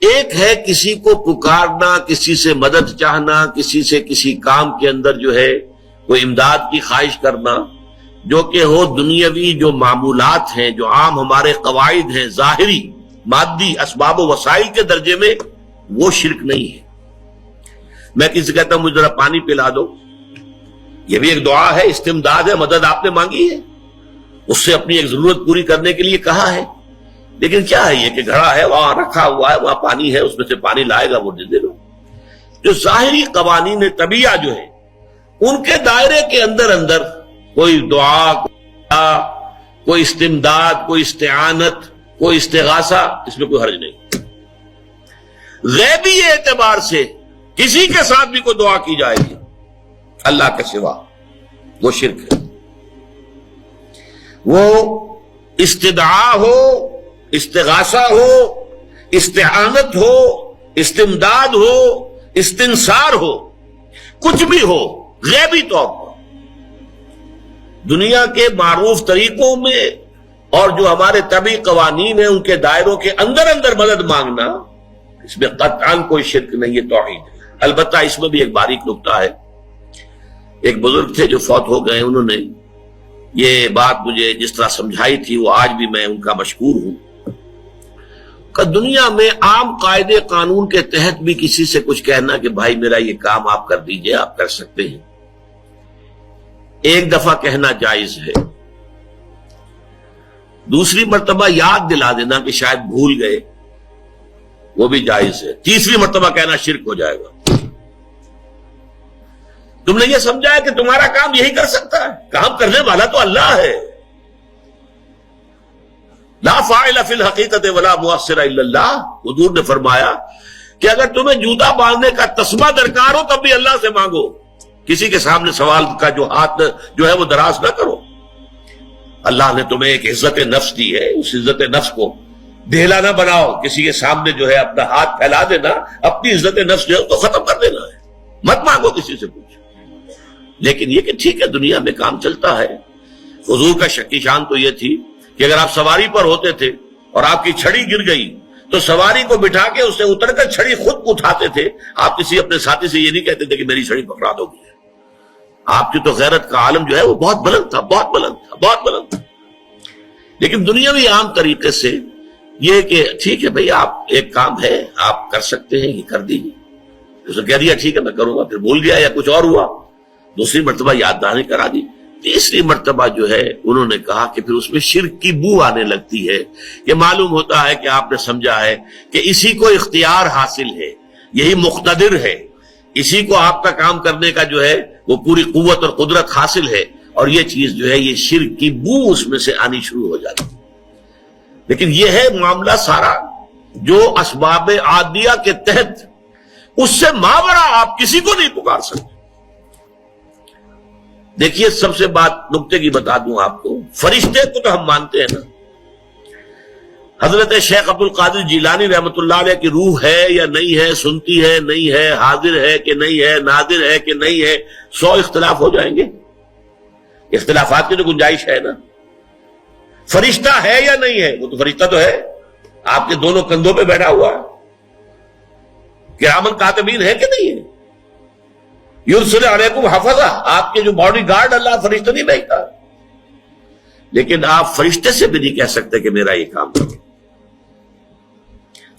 ایک ہے کسی کو پکارنا، کسی سے مدد چاہنا، کسی سے کسی کام کے اندر جو ہے کوئی امداد کی خواہش کرنا، جو کہ ہو دنیاوی جو معمولات ہیں، جو عام ہمارے قواعد ہیں، ظاہری مادی اسباب و وسائل کے درجے میں، وہ شرک نہیں ہے۔ میں کسی سے کہتا ہوں مجھے ذرا پانی پلا دو، یہ بھی ایک دعا ہے، استمداد ہے، مدد آپ نے مانگی ہے، اس سے اپنی ایک ضرورت پوری کرنے کے لیے کہا ہے، لیکن کیا ہے یہ کہ گھڑا ہے وہاں رکھا ہوا ہے، وہاں پانی ہے، اس میں سے پانی لائے گا وہ دے دو۔ جو ظاہری قوانین طبیعہ جو ہے ان کے دائرے کے اندر اندر کوئی دعا، کوئی استمداد، کوئی استعانت، کوئی استغاثہ، اس میں کوئی حرج نہیں۔ غیبی اعتبار سے کسی کے ساتھ بھی کوئی دعا کی جائے گی اللہ کے سوا، وہ شرک ہے۔ وہ استدعا ہو، استغاثہ ہو، استعانت ہو، استمداد ہو، استنصار ہو، کچھ بھی ہو، غیبی طور پر دنیا کے معروف طریقوں میں اور جو ہمارے طبعی قوانین ہیں ان کے دائروں کے اندر اندر مدد مانگنا، اس میں قطعاً کوئی شرک نہیں ہے، توحید ہے۔ البتہ اس میں بھی ایک باریک نکتہ ہے۔ ایک بزرگ تھے جو فوت ہو گئے، انہوں نے یہ بات مجھے جس طرح سمجھائی تھی وہ آج بھی میں ان کا مشکور ہوں کہ دنیا میں عام قاعدے قانون کے تحت بھی کسی سے کچھ کہنا کہ بھائی میرا یہ کام آپ کر دیجئے، آپ کر سکتے ہیں، ایک دفعہ کہنا جائز ہے، دوسری مرتبہ یاد دلا دینا کہ شاید بھول گئے، وہ بھی جائز ہے، تیسری مرتبہ کہنا شرک ہو جائے گا۔ تم نے یہ سمجھا ہے کہ تمہارا کام یہی کر سکتا ہے، کام کرنے والا تو اللہ ہے۔ لا فاعل فی الحقیقت ولا مؤثر الا اللہ، حضور نے فرمایا کہ اگر تمہیں جوتا باندھنے کا تسمہ درکار ہو تب بھی اللہ سے مانگو، کسی کے سامنے سوال کا جو ہاتھ جو ہے وہ دراز نہ کرو۔ اللہ نے تمہیں ایک عزت نفس دی ہے، اس عزت نفس کو ڈھیلا نہ بناؤ، کسی کے سامنے جو ہے اپنا ہاتھ پھیلا دینا، اپنی عزت نفس جو ہے تو ختم کر دینا ہے، مت مانگو کسی سے کچھ۔ لیکن یہ کہ ٹھیک ہے دنیا میں کام چلتا ہے۔ حضور کا شکی شان تو یہ تھی کہ اگر آپ سواری پر ہوتے تھے اور آپ کی چھڑی گر گئی تو سواری کو بٹھا کے اس سے اتر کر چھڑی خود اٹھاتے تھے، آپ کسی اپنے ساتھی سے یہ نہیں کہتے تھے کہ میری چھڑی پکڑا دو گی۔ آپ کی تو غیرت کا عالم جو ہے وہ بہت بلند تھا، بہت بلند تھا، بہت بلند تھا۔ لیکن دنیاوی عام طریقے سے یہ کہ ٹھیک ہے بھئی آپ ایک کام ہے آپ کر سکتے ہیں، یہ کر دیجیے، اس نے کہہ دیا ٹھیک ہے میں کروں گا، پھر بھول گیا یا کچھ اور ہوا، دوسری مرتبہ یاد دہانی کرا دی، تیسری مرتبہ جو ہے انہوں نے کہا کہ پھر اس میں شرک کی بو آنے لگتی ہے کہ معلوم ہوتا ہے کہ آپ نے سمجھا ہے کہ اسی کو اختیار حاصل ہے، یہی مقتدر ہے، اسی کو آپ کا کام کرنے کا جو ہے وہ پوری قوت اور قدرت حاصل ہے، اور یہ چیز جو ہے یہ شرک کی بو اس میں سے آنی شروع ہو جاتی۔ لیکن یہ ہے معاملہ سارا جو اسباب عادیہ کے تحت، اس سے ماورا آپ کسی کو نہیں پکار سکتے۔ دیکھیے سب سے بات نکتے کی بتا دوں آپ کو، فرشتے کو تو ہم مانتے ہیں نا، حضرت شیخ عبد القادر جیلانی رحمۃ اللہ علیہ کی روح ہے یا نہیں ہے، سنتی ہے نہیں ہے، حاضر ہے کہ نہیں ہے، ناظر ہے کہ نہیں ہے، 100 اختلاف ہو جائیں گے، اختلافات کی تو گنجائش ہے نا۔ فرشتہ ہے یا نہیں ہے، وہ تو فرشتہ تو ہے، آپ کے دونوں کندھوں پہ بیٹھا ہوا ہے، کرامن کاتبین ہے کہ نہیں ہے، یرسل علیکم حفظہ، آپ کے جو باڈی گارڈ اللہ فرشتہ نہیں بھیجتا، لیکن آپ فرشتے سے بھی نہیں کہہ سکتے کہ میرا یہ کام کرو۔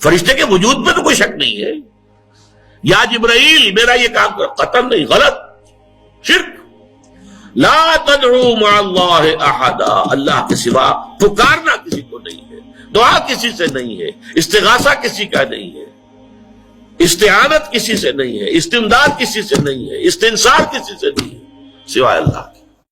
فرشتے کے وجود میں تو کوئی شک نہیں ہے، یا جبرائیل میرا یہ کام کرو، قطعاً نہیں، غلط، شرک۔ لا تدعو مع اللہ احدا، اللہ کے سوا پکارنا کسی کو نہیں ہے، دعا کسی سے نہیں ہے، استغاثہ کسی کا نہیں ہے، استعانت کسی سے نہیں ہے، استمداد کسی سے نہیں ہے، استنصار کسی سے نہیں ہے سوائے اللہ کے۔